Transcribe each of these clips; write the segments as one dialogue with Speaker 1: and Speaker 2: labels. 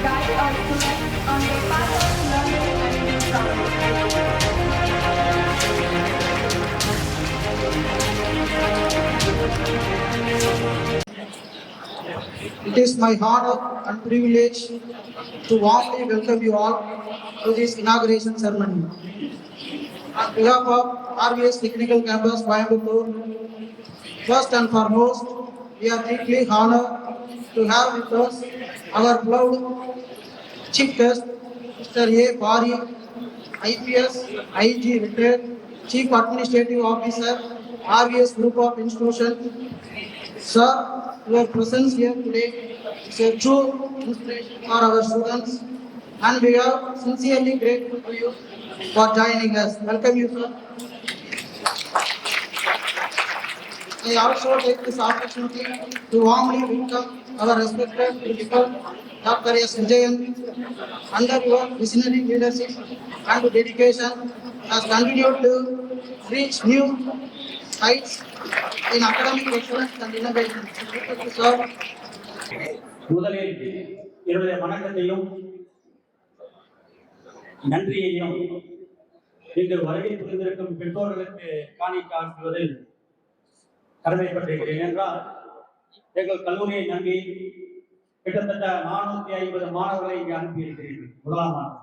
Speaker 1: Guide our students on their path of learning and discovery.
Speaker 2: It is my honor and privilege to warmly welcome you all to this inauguration ceremony. On behalf of RVS Technical Campus, Coimbatore, first and foremost, we are deeply honored to have with us our beloved Chief Guest, Mr. A. Bari, IPS, IG retired, Chief Administrative Officer, RVS Group of Institutions. Sir, your presence here today is a true inspiration for our students, and we are sincerely grateful to you for joining us. Welcome you, sir. I also take this opportunity to warmly welcome our respected principal, Dr. S. Vijayan. Under your visionary leadership and dedication, has continued to reach new heights in academic excellence and innovation. Sir.
Speaker 3: முதலில் என்னுடைய வணக்கத்தையும் நன்றியையும் இங்கு வருகை புரிந்திருக்கும் பெற்றோர்களுக்கு காணிக்காட்டுவதில் கடமைப்பட்டிருக்கிறேன். என்றால் எங்கள் கல்லூரியை நம்பி கிட்டத்தட்ட 450 மாணவர்களை இங்கு அனுப்பியிருக்கிறீர்கள். முதலாம் ஆண்டு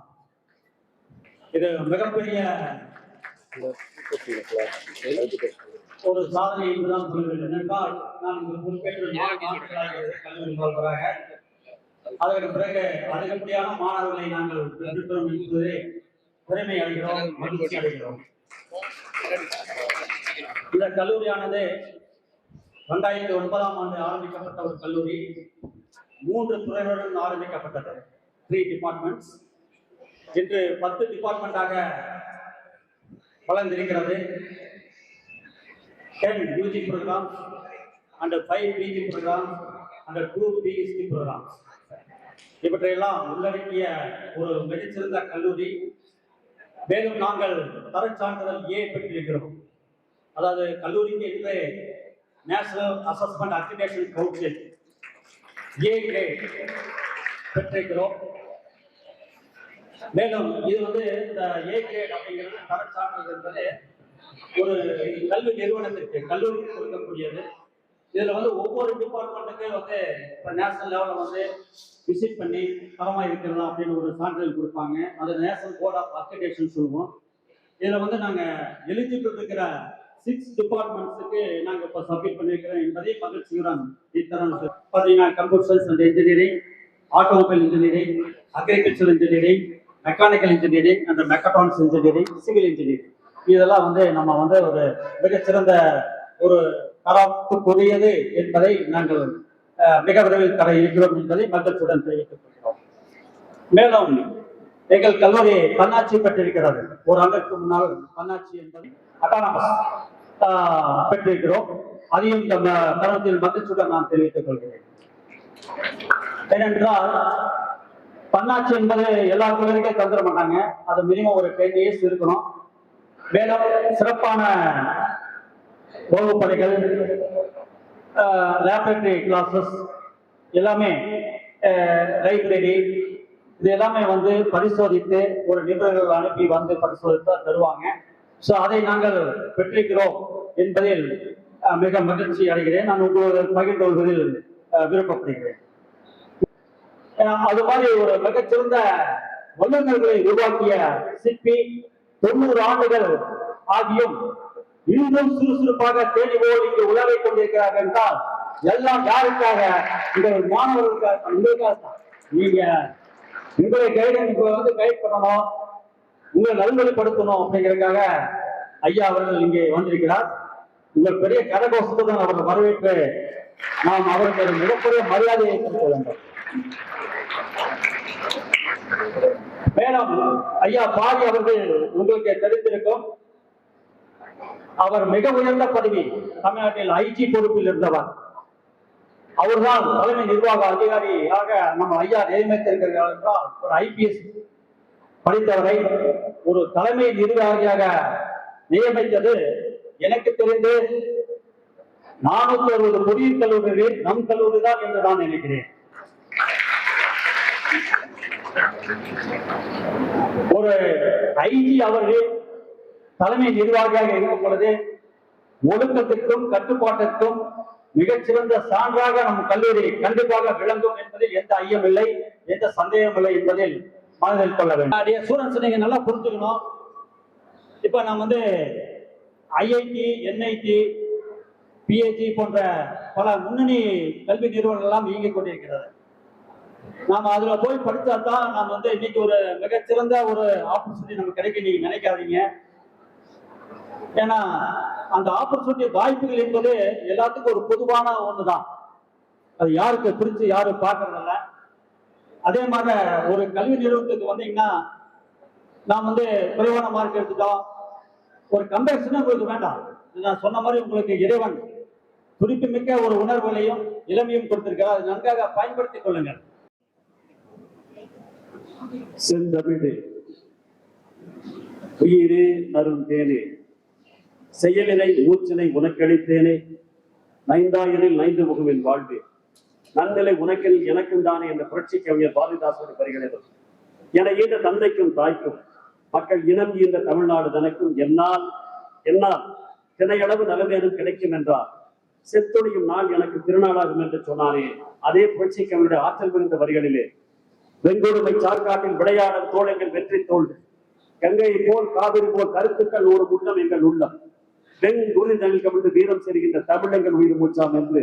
Speaker 3: இது மிகப்பெரிய ஒரு சாதனை என்றுதான் சொல்லுவேன். என்றால் நான் இங்கு பொறுப்பேற்று கல்லூரி முதல்வராக அதற்கு பிறகு அதிகப்படியான மாணவர்களை நாங்கள் பெற்றிருக்கிறோம் என்பதை பெருமை அடைகிறோம், மகிழ்ச்சி அடைகிறோம். இந்த கல்லூரியானது 2009ஆம் ஆண்டு ஆரம்பிக்கப்பட்ட ஒரு கல்லூரி. 3 துறைகளுடன் ஆரம்பிக்கப்பட்டது, 3 டிபார்ட்மெண்ட்ஸ். இன்று 10 டிபார்ட்மெண்டாக வளர்ந்திருக்கிறது. 10 UG programs and 5 PG programs and 2 PhD programs. இவற்றையெல்லாம் உள்ளடக்கிய ஒரு மிகச்சிறந்த கல்லூரி. மேலும் நாங்கள் தரச் சான்றிதழ் A பெற்றிருக்கிறோம். அதாவது கல்லூரிக்கு என்று national assessment accreditation council A grade பெற்றிருக்கிறோம். மேலும் இது இந்த A கிரேட் அப்படிங்கிறது தரச் சான்றிதழ் என்பது ஒரு கல்வி நிறுவனத்திற்கு கல்லூரிக்கு கொடுக்கக்கூடியது. இதுல ஒவ்வொரு டிபார்ட்மெண்ட்டுக்கு இப்போ நேஷனல் லெவலில் விசிட் பண்ணி தரமா இருக்கிறதா அப்படின்னு ஒரு சான்றிதழ் கொடுப்பாங்க. அது நேஷனல் போர்ட் ஆஃப் அக்ரிடேஷன் சொல்லுவோம். இதுல நாங்க எலிஜிபிள் இருக்கிற 6 டிபார்ட்மெண்ட்ஸுக்கு நாங்க இப்போ சப்மிட் பண்ணியிருக்கிறோம் என்பதை மகிழ்ச்சியுடன் பார்த்தீங்கன்னா computer science and engineering, automobile engineering, agriculture engineering, mechanical engineering and mechatronics engineering, civil engineering. இதெல்லாம் நம்ம ஒரு மிகச்சிறந்த ஒரு தரத்துக்குரியது என்பதை நாங்கள் மிக விரைவில் தர இருக்கிறோம் என்பதை மகிழ்ச்சியுடன் தெரிவித்துக் கொள்கிறோம். மேலும் எங்கள் கல்லூரி தன்னாட்சி பெற்றிருக்கிறது. ஒரு ஆண்டுக்கு முன்னால் தன்னாட்சி என்பது அட்டானமஸ் பெற்றிருக்கிறோம். அதையும் இந்த தருணத்தில் மகிழ்ச்சியுடன் நான் தெரிவித்துக் கொள்கிறேன். ஏனென்றால் தன்னாட்சி என்பது எல்லா கல்லூரிக்கும் தந்துட மாட்டாங்க. அது மினிமம் ஒரு 10 years இருக்கணும். மேலும் சிறப்பான வகுப்பறைகள், லேபரேட்டரி கிளாஸஸ் எல்லாமே, லைப்ரரி, இது எல்லாமே பரிசோதித்து ஒரு நிபுணர்கள் அனுப்பி பரிசோதித்து தருவாங்க. ஸோ அதை நாங்கள் பெற்றிருக்கிறோம் என்பதில் மிக மகிழ்ச்சி அடைகிறேன். நான் உங்களோட பகிர்ந்து கொள்வதில் விருப்பப்படுகிறேன். அது மாதிரி ஒரு மிகச்சிறந்த வல்லுநர்களை உருவாக்கிய சிற்பி 90 ஆண்டுகள் ஆகியும் இன்னும் சுறுசுறுப்பாக தேடிவோடு இங்கு உலகை கொண்டிருக்கிறார்கள் என்றால் எல்லாம் யாருக்காக? உங்கள் மாணவர்களுக்காக, உங்களுக்காக தான். நீங்க உங்களை கைட் பண்ணணும், உங்களை நல்வழிப்படுத்தணும் அப்படிங்கிறதுக்காக ஐயா அவர்கள் இங்கே வந்திருக்கிறார். உங்கள் பெரிய கரகோஷத்துடன் அவர்கள் வரவேற்று நாம் அவர்களுக்கு மிகப்பெரிய மரியாதையை கொடுக்க வேண்டும். மேலும் ஐயா பாரி அவர்கள் உங்களுக்கு தெரிந்திருக்கும், அவர் மிக உயர்ந்த பதவி தமிழ்நாட்டில் ஐஜி பொறுப்பில் இருந்தவர். அவர்தான் தலைமை நிர்வாக அதிகாரியாக நம்ம ஐயா நியமித்திருக்கிறார் என்றால், ஒரு ஐபிஎஸ் படித்தவரை ஒரு தலைமை நிர்வாகியாக நியமித்தது எனக்கு தெரிந்து 460 பொறியியல் கல்லூரிகளில் நம் கல்லூரி தான் என்று நான் நினைக்கிறேன். ஒரு ஐஜி அவர்கள் தலைமை நிர்வாகியாக இருக்கும் பொழுது ஒழுக்கத்திற்கும் கட்டுப்பாட்டிற்கும் மிகச்சிறந்த சான்றாக நம் கல்லூரி கண்டிப்பாக விளங்கும் என்பதில் எந்த ஐயமில்லை, எந்த சந்தேகமில்லை என்பதில் மனதில் கொள்ள வேண்டும். ஸ்டூடெண்ட்ஸ் நீங்க நல்லா புரிஞ்சுக்கணும். இப்ப நம்ம ஐஐடி, என்ஐடி, பிஹெச்டி போன்ற பல முன்னணி கல்வி நிறுவனங்கள் எல்லாம் இயங்கிக் கொண்டிருக்கிறது. நாம அதுல போய் படிச்சா தான் நாம் இன்னைக்கு ஒரு மிகச்சிறந்த ஒரு ஆப்பர்ச்சுனிட்டி நமக்கு கிடைக்க நீங்க நினைக்காதீங்க. ஏன்னா அந்த ஆப்பர்ச்சுனிட்டி வாய்ப்புகள் என்பது எல்லாத்துக்கும் ஒரு பொதுவான ஒண்ணுதான். அது யாருக்கு பிரிச்சு யாரும் பார்க்கறதில்ல. அதே மாதிரி ஒரு கல்வி நிறுவனத்துக்கு வந்தீங்கன்னா நாம் குறைவான மார்க் எடுத்துட்டோம், ஒரு கம்பேரிசன் உங்களுக்கு வேண்டாம். நான் சொன்ன மாதிரி உங்களுக்கு இறைவன் துடிப்புமிக்க ஒரு உணர்வுகளையும் இளமையும் கொடுத்திருக்கிறார். அதை நன்றாக பயன்படுத்திக் கொள்ளுங்கள்.
Speaker 4: செந்தமிழே, உயிரே நரும் தேனே, செயலினை மூச்சினை உனக்களித்தேனே, நைந்தாயிரில் நைந்து முகமில் வாழ்வே, நன்னிலை உனக்கில் எனக்கும் தானே என்ற புரட்சி கவிஞர் பாரதிதாசன் வருகிறது. என ஈன்ற தந்தைக்கும் தாய்க்கும் மக்கள் இனம் ஈன்ற தமிழ்நாடு தனக்கும் என்னால் தினையளவு நலவேதும் கிடைக்கும் என்றார். செத்தொழியும் நாள் எனக்கு திருநாளாகும் என்று சொன்னாரே, அதே புரட்சி கவிஞருடைய ஆற்றல் மிகுந்த வரிகளிலே, வெங்கொடுமை சார்காட்டில் விளையாடும் தோழங்கள் வெற்றி தோல், கங்கை போல் காவிரி போல் கருத்துக்கள் ஒரு உள்ளம் எங்கள் உள்ளம், வெங்குறிதழில் கவிழ்ந்து வீரம் செல்கின்ற தமிழங்கள் உயிர் மூச்சாம் என்று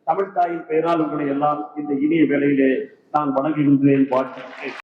Speaker 4: தமிழ் தாயின் பெயரால் உங்களை எல்லாம் இந்த இனிய வேளையிலே நான் வணங்குகின்றேன், வாழ்த்துகிறேன்.